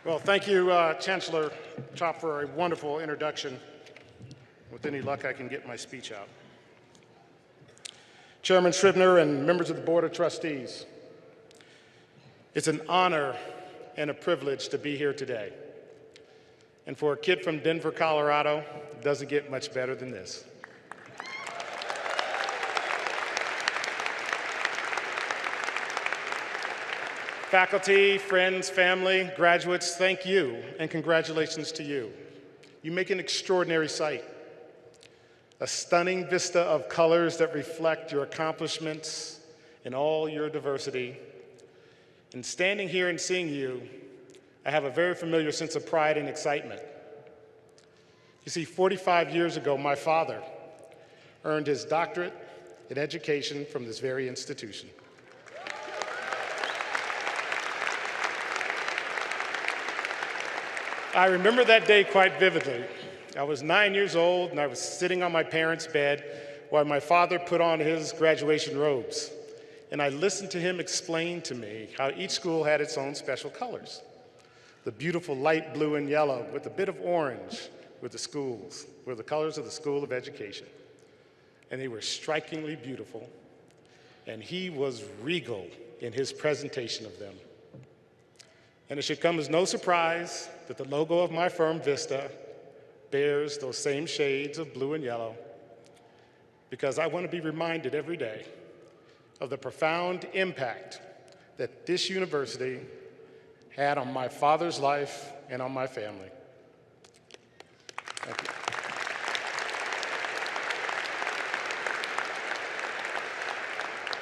Well, thank you, Chancellor Chop, for a wonderful introduction. With any luck, I can get my speech out. Chairman Scribner and members of the Board of Trustees, it's an honor and a privilege to be here today. And for a kid from Denver, Colorado, it doesn't get much better than this. Faculty, friends, family, graduates, thank you and congratulations to you. You make an extraordinary sight, a stunning vista of colors that reflect your accomplishments and all your diversity. And standing here and seeing you, I have a very familiar sense of pride and excitement. You see, 45 years ago, my father earned his doctorate in education from this very institution. I remember that day quite vividly. I was 9 years old and I was sitting on my parents' bed while my father put on his graduation robes. And I listened to him explain to me how each school had its own special colors. The beautiful light blue and yellow with a bit of orange were the colors of the School of Education. And they were strikingly beautiful. And he was regal in his presentation of them. And it should come as no surprise that the logo of my firm, Vista, bears those same shades of blue and yellow, because I want to be reminded every day of the profound impact that this university had on my father's life and on my family. Thank you.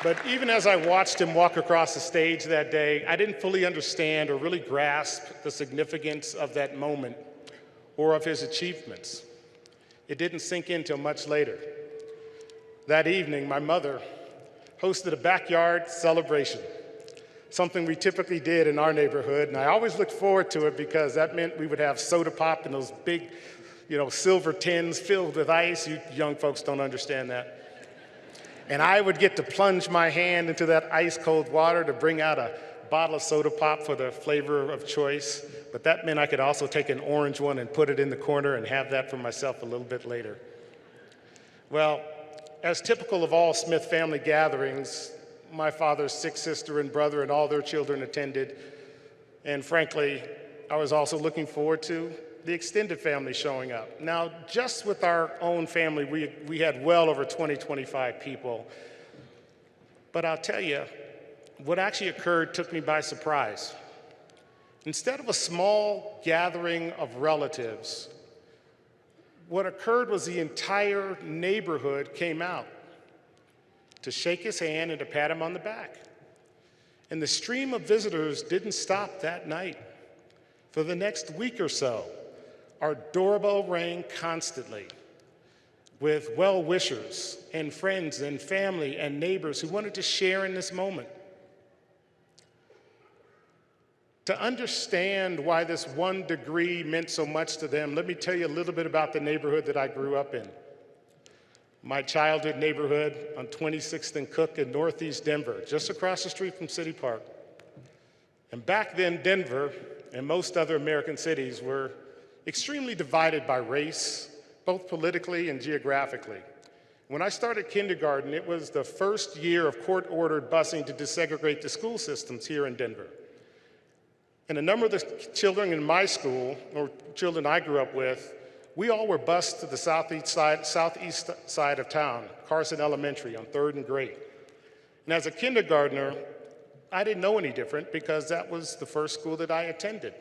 But even as I watched him walk across the stage that day, I didn't fully understand or really grasp the significance of that moment or of his achievements. It didn't sink in till much later. That evening, my mother hosted a backyard celebration, something we typically did in our neighborhood, and I always looked forward to it because that meant we would have soda pop in those big, silver tins filled with ice. You young folks don't understand that. And I would get to plunge my hand into that ice-cold water to bring out a bottle of soda pop for the flavor of choice. But that meant I could also take an orange one and put it in the corner and have that for myself a little bit later. Well, as typical of all Smith family gatherings, my father's sick sister and brother and all their children attended. And frankly, I was also looking forward to the extended family showing up. Now, just with our own family, we had well over 25 people. But I'll tell you, what actually occurred took me by surprise. Instead of a small gathering of relatives, what occurred was the entire neighborhood came out to shake his hand and to pat him on the back. And the stream of visitors didn't stop that night. For the next week or so, our doorbell rang constantly with well-wishers and friends and family and neighbors who wanted to share in this moment. To understand why this 1 degree meant so much to them, let me tell you a little bit about the neighborhood that I grew up in. My childhood neighborhood on 26th and Cook in Northeast Denver, just across the street from City Park. And back then, Denver and most other American cities were extremely divided by race, both politically and geographically. When I started kindergarten, it was the first year of court-ordered busing to desegregate the school systems here in Denver. And a number of the children in my school, or children I grew up with, we all were bused to the southeast side of town, Carson Elementary on 3rd and Great. And as a kindergartner, I didn't know any different because that was the first school that I attended.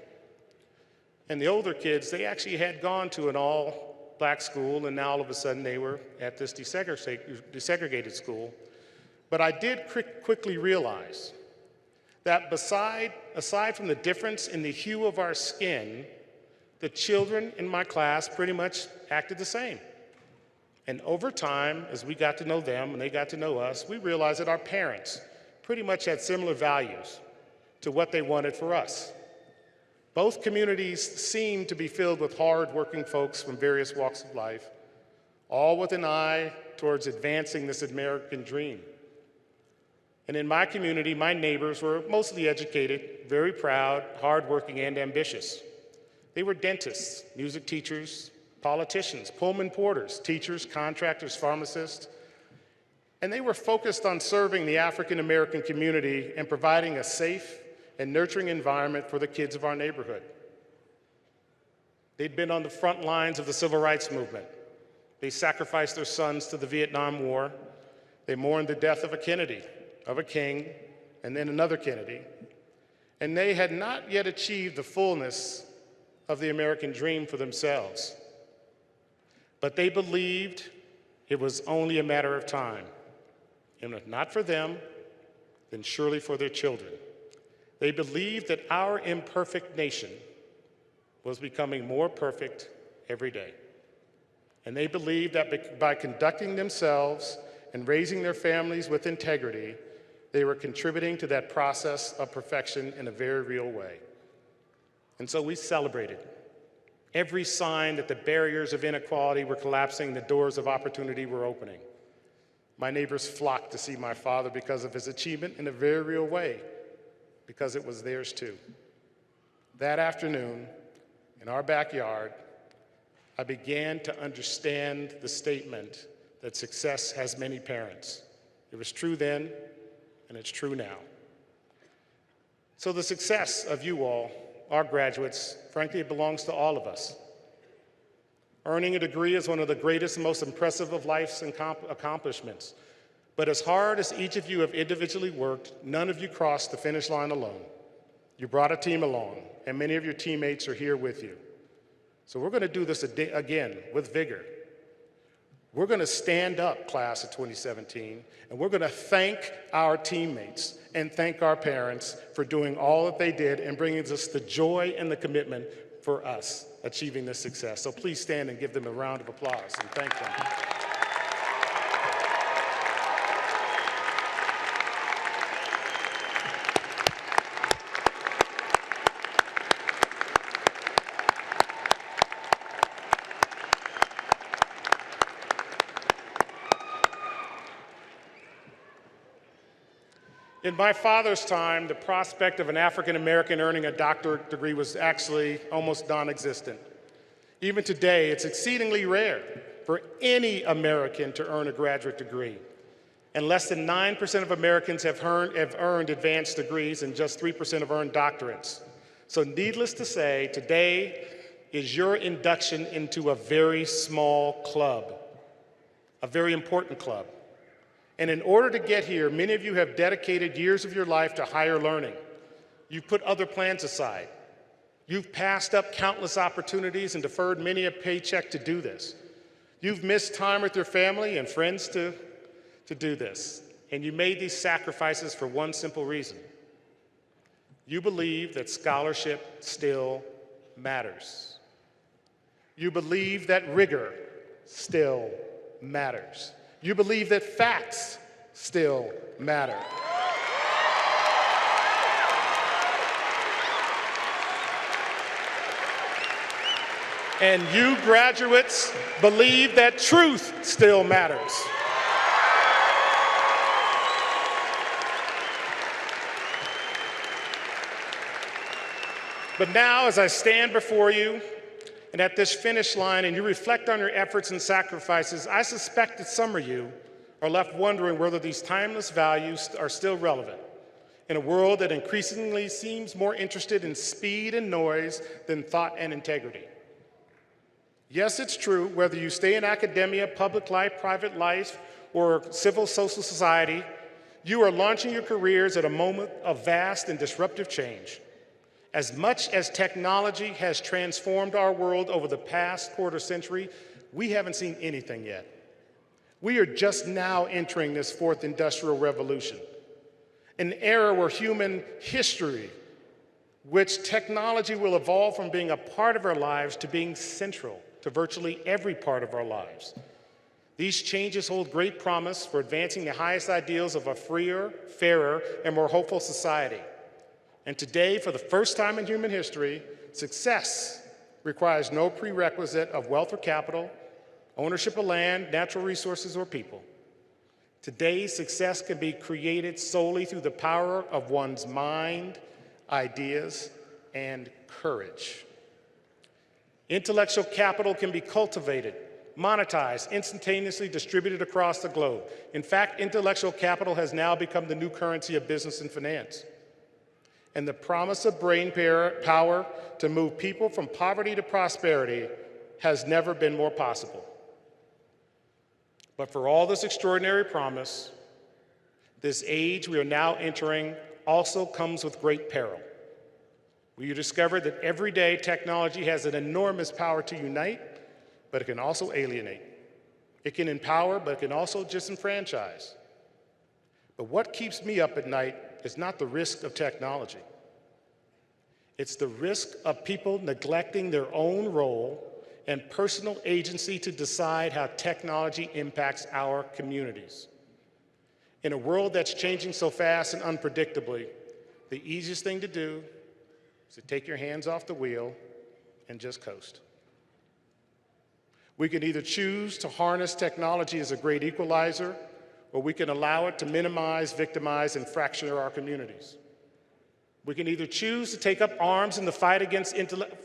And the older kids, they actually had gone to an all-black school, and now all of a sudden they were at this desegregated school. But I did quickly realize that aside from the difference in the hue of our skin, the children in my class pretty much acted the same. And over time, as we got to know them and they got to know us, we realized that our parents pretty much had similar values to what they wanted for us. Both communities seemed to be filled with hard-working folks from various walks of life, all with an eye towards advancing this American dream. And in my community, my neighbors were mostly educated, very proud, hardworking, and ambitious. They were dentists, music teachers, politicians, Pullman porters, teachers, contractors, pharmacists, and they were focused on serving the African American community and providing a safe and nurturing environment for the kids of our neighborhood. They'd been on the front lines of the civil rights movement. They sacrificed their sons to the Vietnam War. They mourned the death of a Kennedy, of a king, and then another Kennedy. And they had not yet achieved the fullness of the American dream for themselves. But they believed it was only a matter of time. And if not for them, then surely for their children. They believed that our imperfect nation was becoming more perfect every day. And they believed that by conducting themselves and raising their families with integrity, they were contributing to that process of perfection in a very real way. And so we celebrated every sign that the barriers of inequality were collapsing, the doors of opportunity were opening. My neighbors flocked to see my father because of his achievement in a very real way, because it was theirs too. That afternoon, in our backyard, I began to understand the statement that success has many parents. It was true then, and it's true now. So the success of you all, our graduates, frankly, it belongs to all of us. Earning a degree is one of the greatest and most impressive of life's accomplishments. But as hard as each of you have individually worked, none of you crossed the finish line alone. You brought a team along, and many of your teammates are here with you. So we're going to do this again with vigor. We're going to stand up, class of 2017, and we're going to thank our teammates and thank our parents for doing all that they did and bringing us the joy and the commitment for us achieving this success. So please stand and give them a round of applause and thank them. In my father's time, the prospect of an African American earning a doctorate degree was actually almost non-existent. Even today, it's exceedingly rare for any American to earn a graduate degree. And less than 9% of Americans have earned advanced degrees, and just 3% have earned doctorates. So needless to say, today is your induction into a very small club, a very important club. And in order to get here, many of you have dedicated years of your life to higher learning. You've put other plans aside. You've passed up countless opportunities and deferred many a paycheck to do this. You've missed time with your family and friends to do this. And you made these sacrifices for one simple reason. You believe that scholarship still matters. You believe that rigor still matters. You believe that facts still matter. And you graduates believe that truth still matters. But now, as I stand before you, and at this finish line, and you reflect on your efforts and sacrifices, I suspect that some of you are left wondering whether these timeless values are still relevant in a world that increasingly seems more interested in speed and noise than thought and integrity. Yes, it's true, whether you stay in academia, public life, private life, or civil social society, you are launching your careers at a moment of vast and disruptive change. As much as technology has transformed our world over the past quarter century, we haven't seen anything yet. We are just now entering this fourth industrial revolution, an era where human history, which technology will evolve from being a part of our lives to being central to virtually every part of our lives. These changes hold great promise for advancing the highest ideals of a freer, fairer, and more hopeful society. And today, for the first time in human history, success requires no prerequisite of wealth or capital, ownership of land, natural resources, or people. Today, success can be created solely through the power of one's mind, ideas, and courage. Intellectual capital can be cultivated, monetized, instantaneously distributed across the globe. In fact, intellectual capital has now become the new currency of business and finance. And the promise of brain power to move people from poverty to prosperity has never been more possible. But for all this extraordinary promise, this age we are now entering also comes with great peril. We discover that every day technology has an enormous power to unite, but it can also alienate. It can empower, but it can also disenfranchise. But what keeps me up at night is not the risk of technology. It's the risk of people neglecting their own role and personal agency to decide how technology impacts our communities. In a world that's changing so fast and unpredictably, the easiest thing to do is to take your hands off the wheel and just coast. We can either choose to harness technology as a great equalizer, or we can allow it to minimize, victimize, and fracture our communities. We can either choose to take up arms in the fight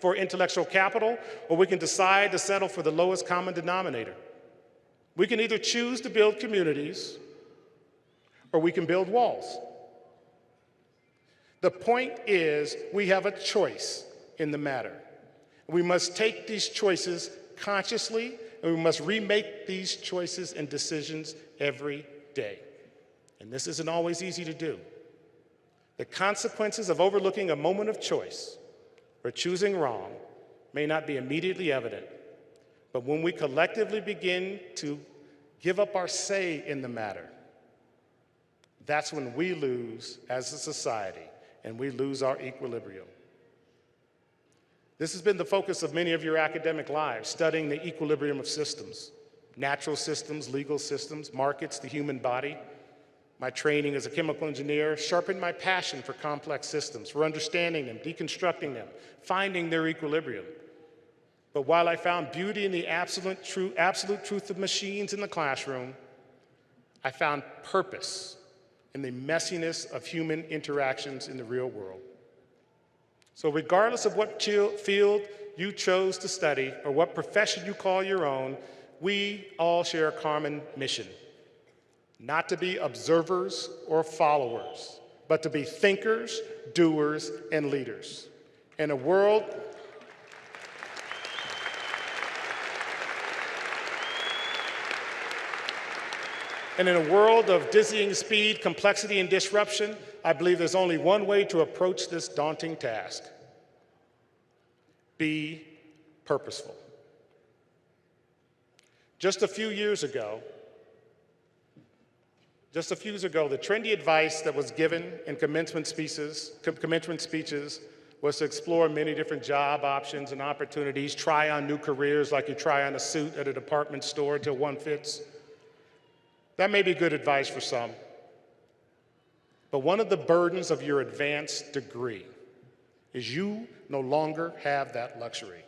for intellectual capital, or we can decide to settle for the lowest common denominator. We can either choose to build communities, or we can build walls. The point is, we have a choice in the matter. We must take these choices consciously, and we must remake these choices and decisions every day. And this isn't always easy to do. The consequences of overlooking a moment of choice or choosing wrong may not be immediately evident, but when we collectively begin to give up our say in the matter, that's when we lose as a society and we lose our equilibrium. This has been the focus of many of your academic lives, studying the equilibrium of systems, natural systems, legal systems, markets, the human body. My training as a chemical engineer sharpened my passion for complex systems, for understanding them, deconstructing them, finding their equilibrium. But while I found beauty in the absolute truth of machines in the classroom, I found purpose in the messiness of human interactions in the real world. So regardless of what field you chose to study or what profession you call your own, we all share a common mission. Not to be observers or followers, but to be thinkers, doers, and leaders. In a world of dizzying speed, complexity, and disruption, I believe there's only one way to approach this daunting task. Be purposeful. Just a few years ago, the trendy advice that was given in commencement speeches was to explore many different job options and opportunities, try on new careers like you try on a suit at a department store until one fits. That may be good advice for some, but one of the burdens of your advanced degree is you no longer have that luxury.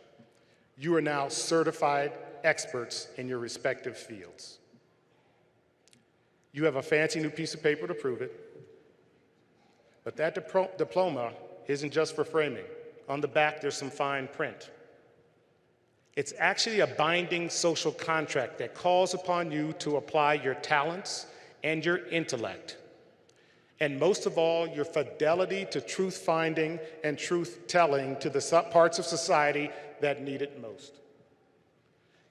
You are now certified experts in your respective fields. You have a fancy new piece of paper to prove it, but that diploma isn't just for framing. On the back, there's some fine print. It's actually a binding social contract that calls upon you to apply your talents and your intellect, and most of all, your fidelity to truth-finding and truth-telling to the parts of society that need it most.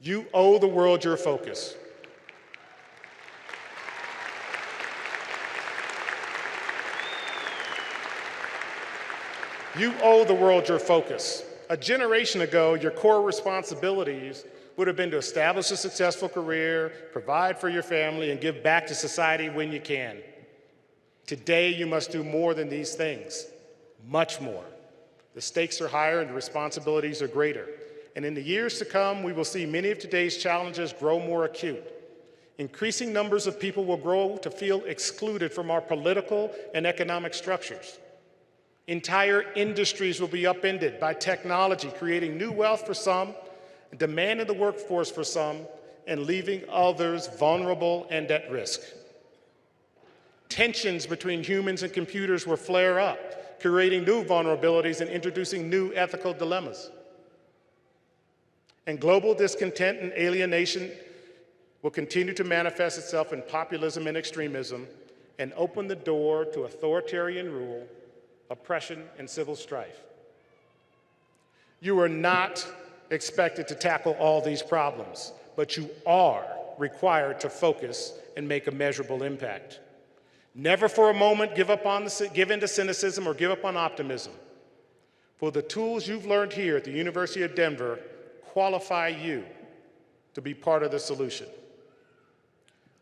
You owe the world your focus. You owe the world your focus. A generation ago, your core responsibilities would have been to establish a successful career, provide for your family, and give back to society when you can. Today, you must do more than these things, much more. The stakes are higher and the responsibilities are greater. And in the years to come, we will see many of today's challenges grow more acute. Increasing numbers of people will grow to feel excluded from our political and economic structures. Entire industries will be upended by technology, creating new wealth for some, demanding the workforce for some, and leaving others vulnerable and at risk. Tensions between humans and computers will flare up, creating new vulnerabilities and introducing new ethical dilemmas. And global discontent and alienation will continue to manifest itself in populism and extremism and open the door to authoritarian rule, oppression, and civil strife. You are not expected to tackle all these problems, but you are required to focus and make a measurable impact. Never for a moment give in to cynicism or give up on optimism. For the tools you've learned here at the University of Denver qualify you to be part of the solution.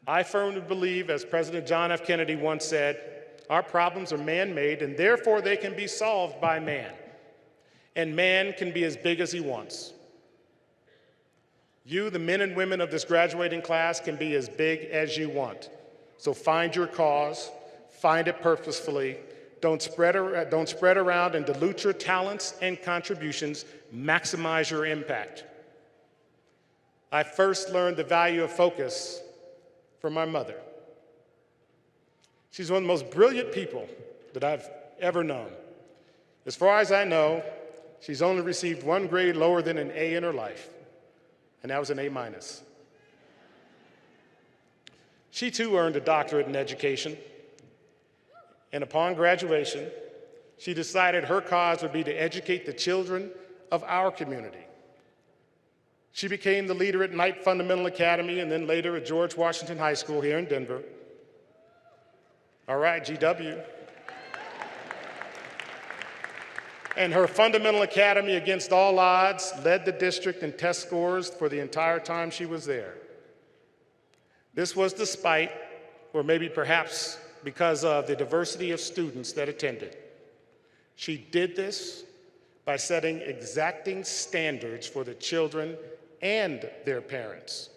I firmly believe, as President John F. Kennedy once said, our problems are man-made and therefore they can be solved by man. And man can be as big as he wants. You, the men and women of this graduating class, can be as big as you want. So find your cause, find it purposefully, don't spread around and dilute your talents and contributions, maximize your impact. I first learned the value of focus from my mother. She's one of the most brilliant people that I've ever known. As far as I know, she's only received one grade lower than an A in her life, and that was an A-. She too earned a doctorate in education, and upon graduation, she decided her cause would be to educate the children of our community. She became the leader at Knight Fundamental Academy and then later at George Washington High School here in Denver. All right, GW. And her Fundamental Academy, against all odds, led the district in test scores for the entire time she was there. This was despite, or maybe perhaps because of, the diversity of students that attended. She did this by setting exacting standards for the children and their parents.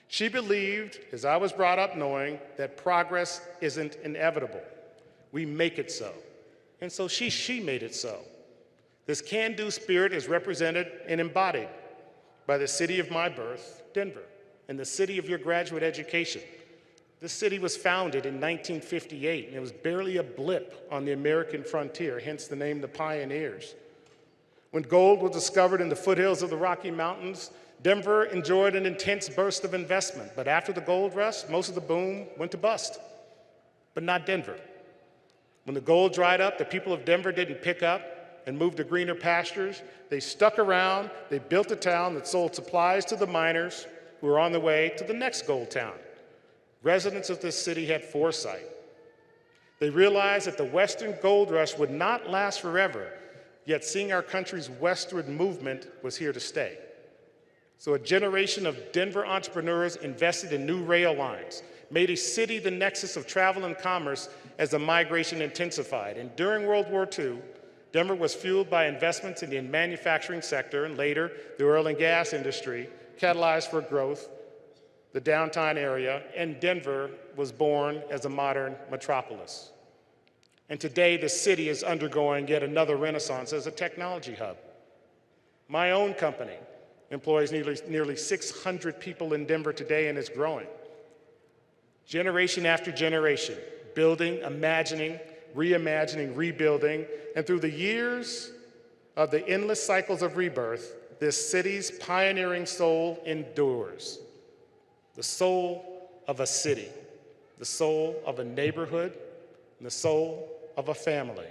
She believed, as I was brought up knowing, that progress isn't inevitable. We make it so. And so she made it so. This can-do spirit is represented and embodied by the city of my birth, Denver, and the city of your graduate education. This city was founded in 1958, and it was barely a blip on the American frontier, hence the name the Pioneers. When gold was discovered in the foothills of the Rocky Mountains, Denver enjoyed an intense burst of investment, but after the gold rush, most of the boom went to bust, but not Denver. When the gold dried up, the people of Denver didn't pick up and move to greener pastures. They stuck around, they built a town that sold supplies to the miners who were on the way to the next gold town. Residents of this city had foresight. They realized that the Western gold rush would not last forever, yet seeing our country's westward movement was here to stay. So a generation of Denver entrepreneurs invested in new rail lines, made a city the nexus of travel and commerce as the migration intensified. And during World War II, Denver was fueled by investments in the manufacturing sector and later the oil and gas industry, catalyzed for growth, the downtown area, and Denver was born as a modern metropolis. And today the city is undergoing yet another renaissance as a technology hub. My own company employs nearly 600 people in Denver today and is growing. Generation after generation, building, imagining, reimagining, rebuilding, and through the years of the endless cycles of rebirth, this city's pioneering soul endures. The soul of a city, the soul of a neighborhood, and the soul of a family.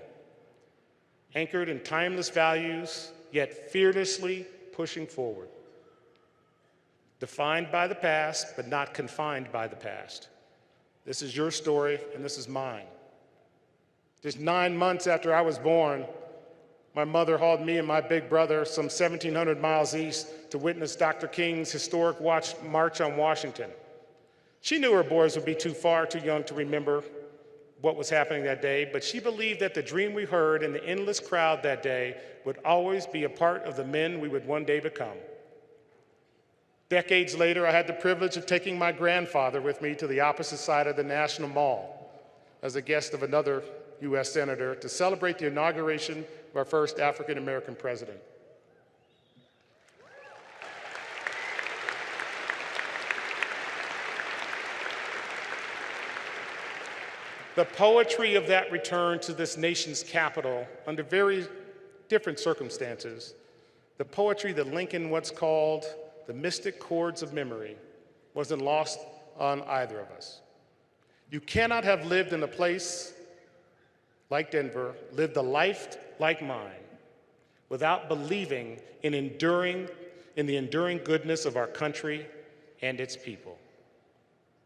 Anchored in timeless values, yet fearlessly pushing forward. Defined by the past, but not confined by the past. This is your story, and this is mine. Just 9 months after I was born, my mother hauled me and my big brother some 1,700 miles east to witness Dr. King's historic March on Washington. She knew her boys would be too young to remember what was happening that day, but she believed that the dream we heard in the endless crowd that day would always be a part of the men we would one day become. Decades later, I had the privilege of taking my grandfather with me to the opposite side of the National Mall as a guest of another U.S. Senator to celebrate the inauguration of our first African-American president. The poetry of that return to this nation's capital under very different circumstances, the poetry that Lincoln once called the mystic chords of memory, wasn't lost on either of us. You cannot have lived in a place like Denver, lived a life like mine, without believing in the enduring goodness of our country and its people.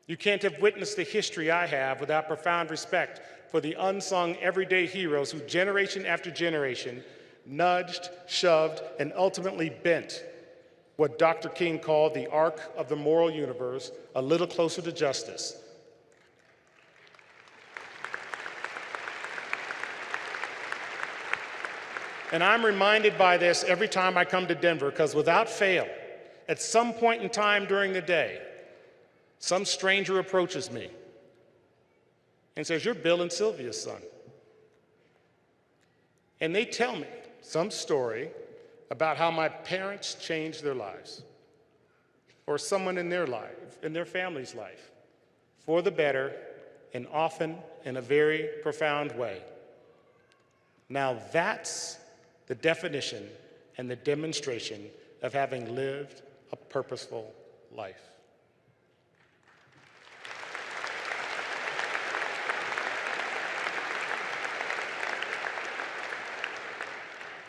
You can't have witnessed the history I have without profound respect for the unsung everyday heroes who generation after generation nudged, shoved, and ultimately bent what Dr. King called the arc of the moral universe a little closer to justice. And I'm reminded by this every time I come to Denver, because without fail, at some point in time during the day, some stranger approaches me and says, "You're Bill and Sylvia's son." And they tell me some story about how my parents changed their lives, or someone in their life, in their family's life, for the better, and often in a very profound way. Now that's the definition and the demonstration of having lived a purposeful life.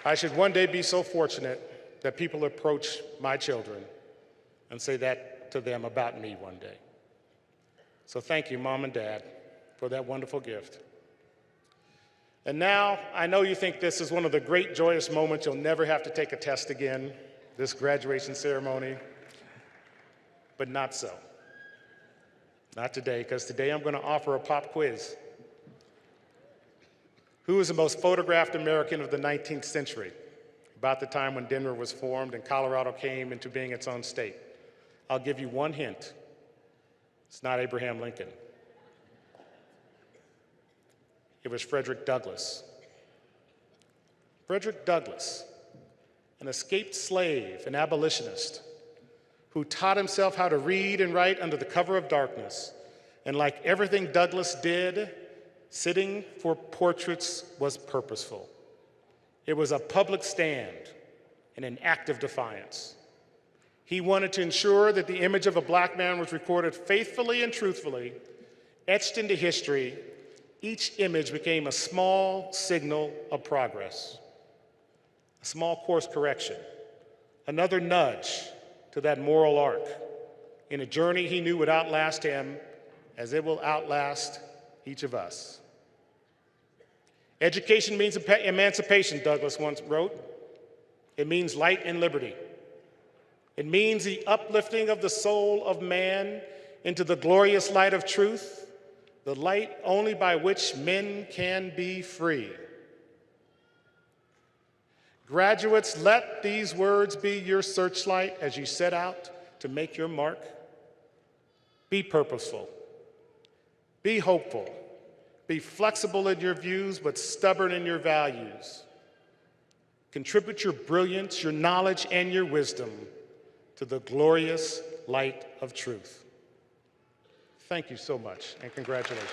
I should one day be so fortunate that people approach my children and say that to them about me one day. So thank you, Mom and Dad, for that wonderful gift. And now, I know you think this is one of the great joyous moments you'll never have to take a test again, this graduation ceremony, but not so. Not today, because today I'm going to offer a pop quiz. Who is the most photographed American of the 19th century, about the time when Denver was formed and Colorado came into being its own state? I'll give you one hint. It's not Abraham Lincoln. It was Frederick Douglass. Frederick Douglass, an escaped slave, an abolitionist, who taught himself how to read and write under the cover of darkness. And like everything Douglass did, sitting for portraits was purposeful. It was a public stand and an act of defiance. He wanted to ensure that the image of a black man was recorded faithfully and truthfully, etched into history. Each image became a small signal of progress, a small course correction, another nudge to that moral arc in a journey he knew would outlast him as it will outlast each of us. Education means emancipation, Douglass once wrote. It means light and liberty. It means the uplifting of the soul of man into the glorious light of truth, the light only by which men can be free. Graduates, let these words be your searchlight as you set out to make your mark. Be purposeful. Be hopeful. Be flexible in your views, but stubborn in your values. Contribute your brilliance, your knowledge, and your wisdom to the glorious light of truth. Thank you so much, and congratulations.